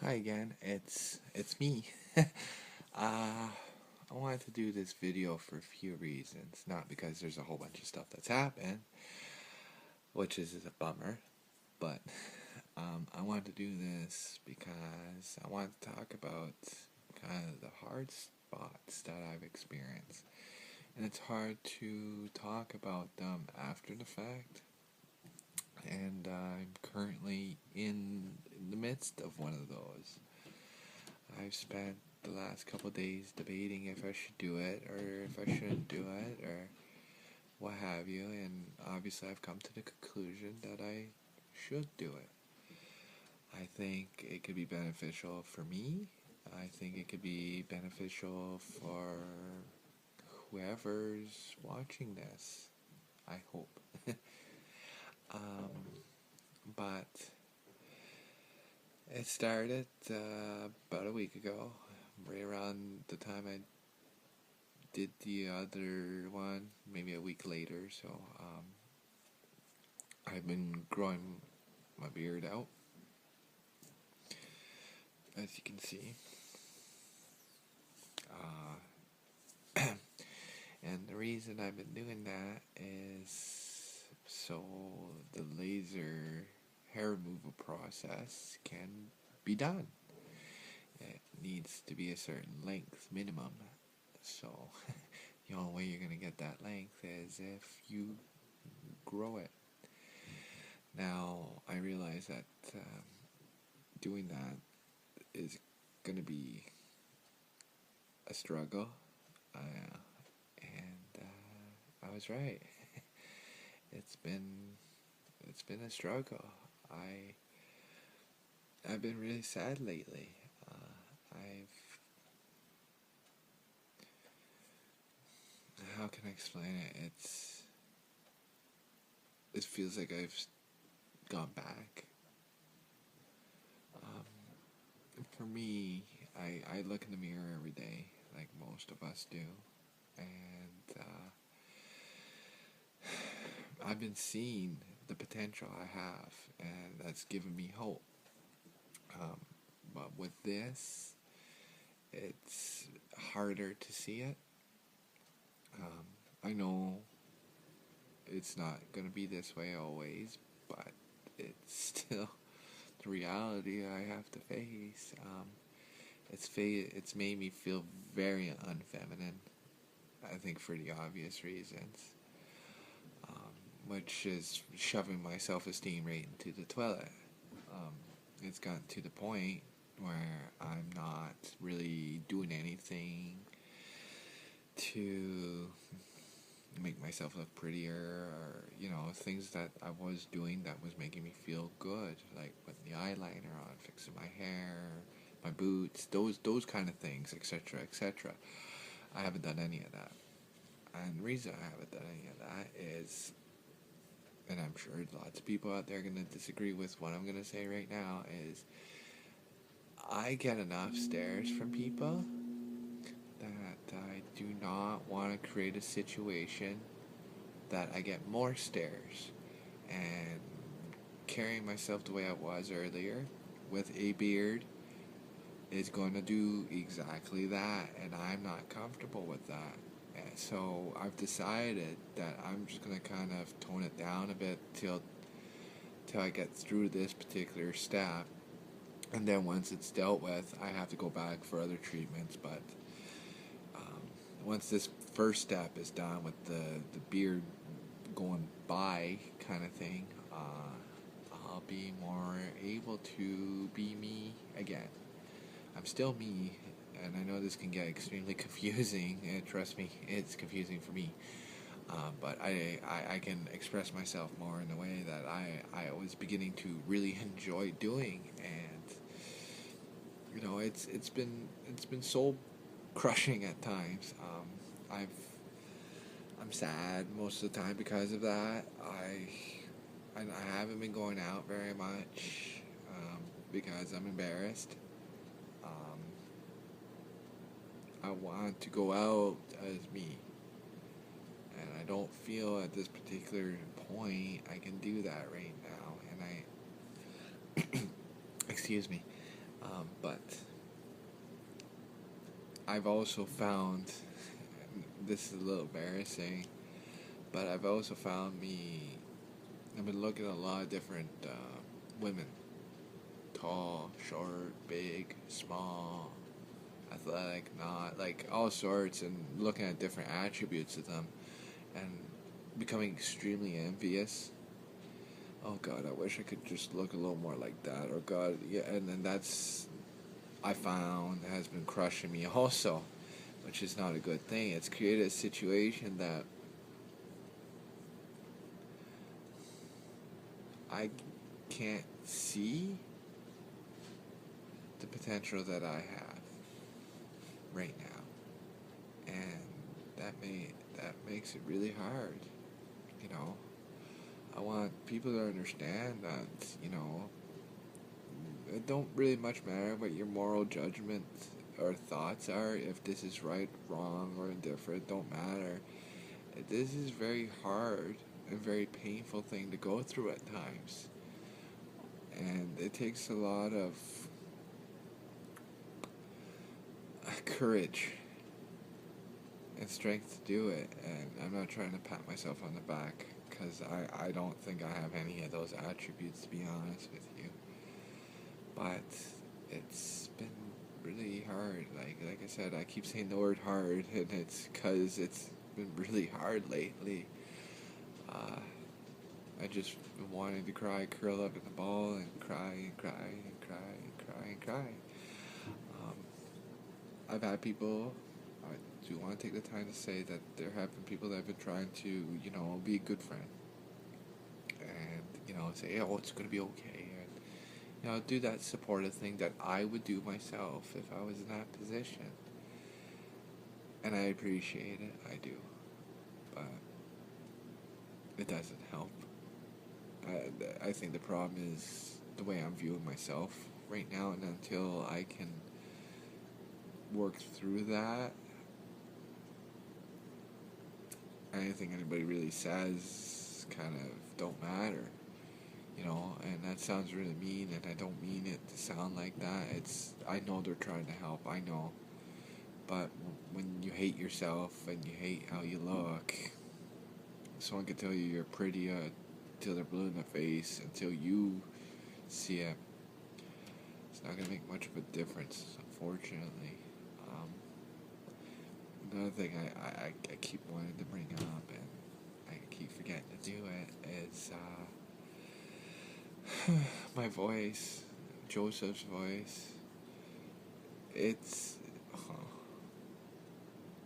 Hi again, it's me. I wanted to do this video for a few reasons. Not because there's a whole bunch of stuff that's happened, which is a bummer, but I wanted to do this because I want to talk about kind of the hard spots that I've experienced. And it's hard to talk about them after the fact. And I'm currently in the midst of one of those. I've spent the last couple of days debating if I should do it or if I shouldn't do it or what have you, and obviously I've come to the conclusion that I should do it. I think it could be beneficial for me. I think it could be beneficial for whoever's watching this. I hope. But it started about a week ago, right around the time I did the other one, maybe a week later. So I've been growing my beard out, as you can see. And the reason I've been doing that is so the laser hair removal process can be done. It needs to be a certain length minimum. So the only way you're going to get that length is if you grow it. Now, I realize that doing that is going to be a struggle. And I was right. It's been a struggle. I've been really sad lately. How can I explain it? It feels like I've gone back. For me, I look in the mirror every day, like most of us do, and I've been seeing the potential I have, and that's given me hope. But with this, it's harder to see it. I know it's not going to be this way always, but it's still the reality I have to face. It's made me feel very unfeminine, I think for the obvious reasons, which is shoving my self-esteem right into the toilet. It's gotten to the point where I'm not really doing anything to make myself look prettier, or things that I was doing that was making me feel good, like putting the eyeliner on, fixing my hair, my boots, those kind of things, etc., etc. I haven't done any of that, and the reason I haven't done any of that is, and I'm sure lots of people out there are going to disagree with what I'm going to say right now, is I get enough stares from people that I do not want to create a situation that I get more stares. And carrying myself the way I was earlier with a beard is going to do exactly that, and I'm not comfortable with that. And so I've decided that I'm just going to kind of tone it down a bit till I get through this particular step. And then once it's dealt with, I have to go back for other treatments. But once this first step is done with the beard going by kind of thing, I'll be more able to be me again. I'm still me, and I know this can get extremely confusing, and trust me, it's confusing for me. But I can express myself more in a way that I was beginning to really enjoy doing, and it's been soul crushing at times. I'm sad most of the time because of that. I haven't been going out very much because I'm embarrassed. I want to go out as me, and I don't feel at this particular point I can do that right now. And excuse me, But I've also found, this is a little embarrassing, but I've also found I've been looking at a lot of different women. Tall, short, big, small, athletic, not, like all sorts, and looking at different attributes of them and becoming extremely envious. Oh God, I wish I could just look a little more like that. Or God, yeah, and then that's, I found, has been crushing me also, which is not a good thing. It's created a situation that I can't see the potential that I have right now, and that makes it really hard. You know, I want people to understand that, it don't really much matter what your moral judgment or thoughts are. If this is right, wrong, or indifferent, don't matter. This is very hard and very painful thing to go through at times, and it takes a lot of courage and strength to do it. And I'm not trying to pat myself on the back, because I don't think I have any of those attributes, to be honest with you. But it's been really hard. Like I said, I keep saying the word hard, and it's because it's been really hard lately. I just been wanting to cry, curl up in the ball, and cry and cry and cry and cry and cry. Um, I've had people. I do want to take the time to say that there have been people that have been trying to, be a good friend, and say, "Oh, it's gonna be okay," and do that supportive thing that I would do myself if I was in that position. And I appreciate it, I do, but it doesn't help. I think the problem is the way I'm viewing myself right now, and until I can work through that, anything anybody really says kind of don't matter, and that sounds really mean, and I don't mean it to sound like that. I know they're trying to help, I know, but when you hate yourself and you hate how you look, someone can tell you you're pretty till they're blue in the face, until you see it. It's not gonna make much of a difference, unfortunately. Another thing I keep wanting to bring up, and I keep forgetting to do it, is my voice, Joseph's voice. It's,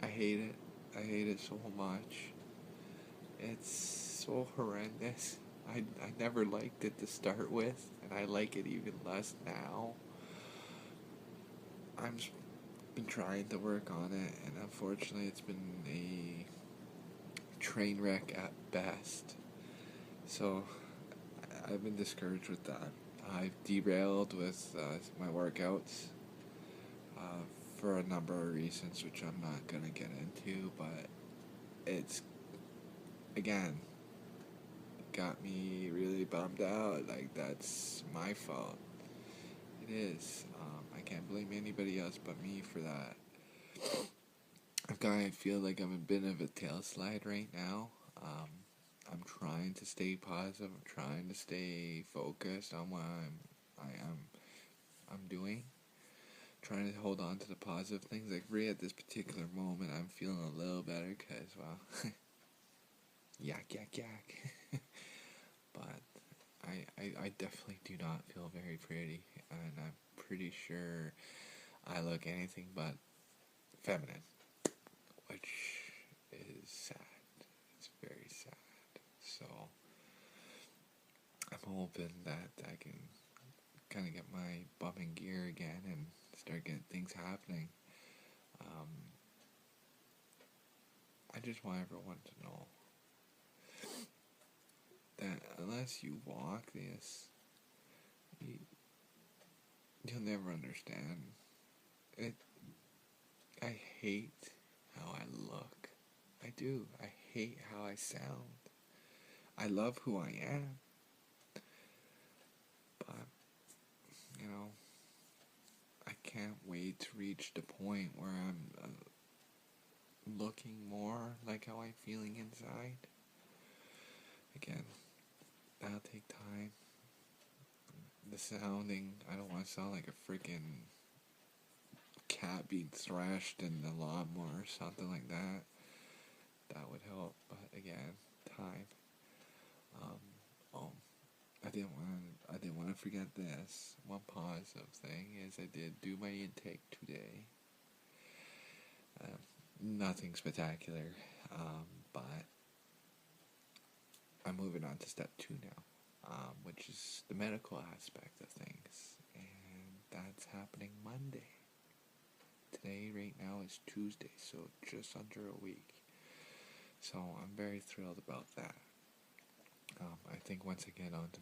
I hate it. I hate it so much. It's so horrendous. I never liked it to start with, and I like it even less now. I've been trying to work on it, and unfortunately it's been a train wreck at best. So I've been discouraged with that. I've derailed with my workouts for a number of reasons, which I'm not going to get into, but it's, again, got me really bummed out. Like, that's my fault. It is. I can't blame anybody else but me for that. I feel like I'm a bit of a tail slide right now. I'm trying to stay positive. I'm trying to stay focused on what I'm doing. Trying to hold on to the positive things. Like, right at this particular moment, I'm feeling a little better because, well, yak, yak, yak. But I definitely do not feel very pretty, and I'm pretty sure I look anything but feminine, which is sad. It's very sad. So I'm hoping that I can kind of get my bum in gear again and start getting things happening. I just want everyone to know that unless you walk this, you'll never understand it. I hate how I look. I do. I hate how I sound. I love who I am. But, ready to reach the point where I'm looking more like how I'm feeling inside. Again, that'll take time. The sounding, I don't want to sound like a freaking cat being thrashed in the lawnmower or something like that. That would help, but again, time. Oh, I didn't want to forget this. One positive thing is I did do my intake today. Nothing spectacular, but I'm moving on to step 2 now, which is the medical aspect of things, and that's happening Monday. Today, right now, is Tuesday, so just under a week. So I'm very thrilled about that. I think once I get onto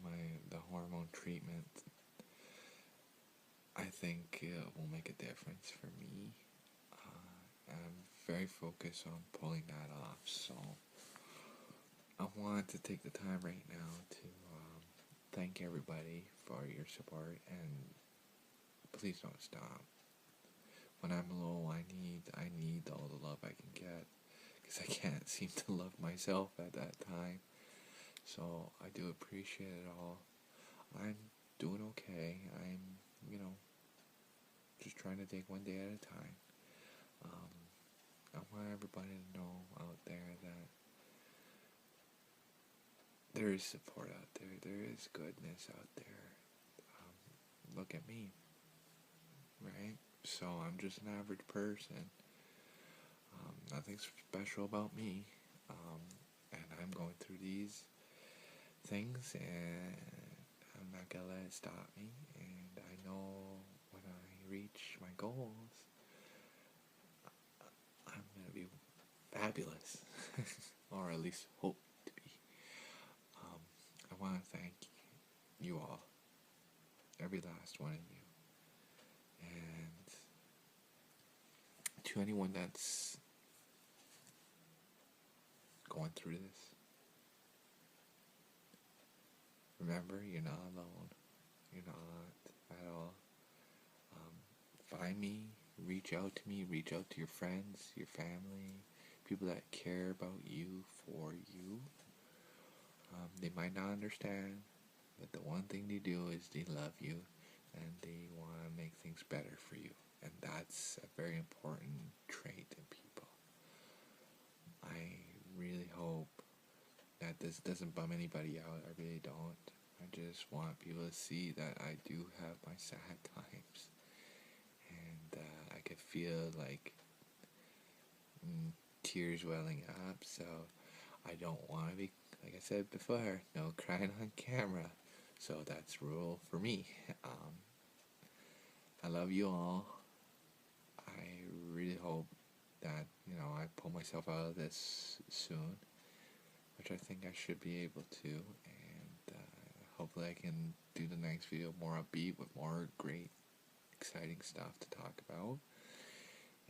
the hormone treatment, I think it will make a difference for me. I'm very focused on pulling that off, so I want to take the time right now to thank everybody for your support, and please don't stop. When I'm low, I need all the love I can get, because I can't seem to love myself at that time. So I do appreciate it all. I'm doing okay. I'm, just trying to take one day at a time. I want everybody to know out there that there is support out there. There is goodness out there. Look at me, right? So I'm just an average person. Nothing special about me. And I'm going through these things, and I'm not gonna let it stop me. And I know when I reach my goals, I'm gonna be fabulous, or at least hope to be. I want to thank you all, every last one of you, and to anyone that's going through this. Remember, you're not alone. You're not at all. Find me, reach out to me, reach out to your friends, your family, people that care about you, for you. They might not understand, but the one thing they do is they love you, and they want to make things better for you. And that's a very important trait in people. I really hope that this doesn't bum anybody out. I really don't. I just want people to see that I do have my sad times, and I could feel like tears welling up. So I don't want to be, like I said before, no crying on camera. So that's rule for me. I love you all. I really hope that I pull myself out of this soon, which I think I should be able to, and hopefully I can do the next video more upbeat with more great, exciting stuff to talk about.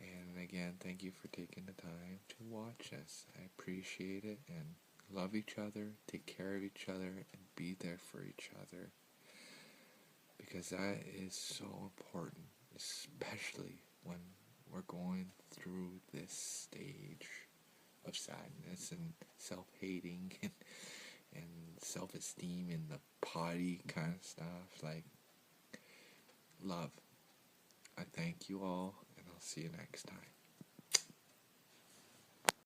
And again, thank you for taking the time to watch us. I appreciate it, and love each other, take care of each other, and be there for each other, because that is so important, especially when we're going through this stage of sadness and self-hating and self-esteem and the potty kind of stuff. Like, love. I thank you all, and I'll see you next time.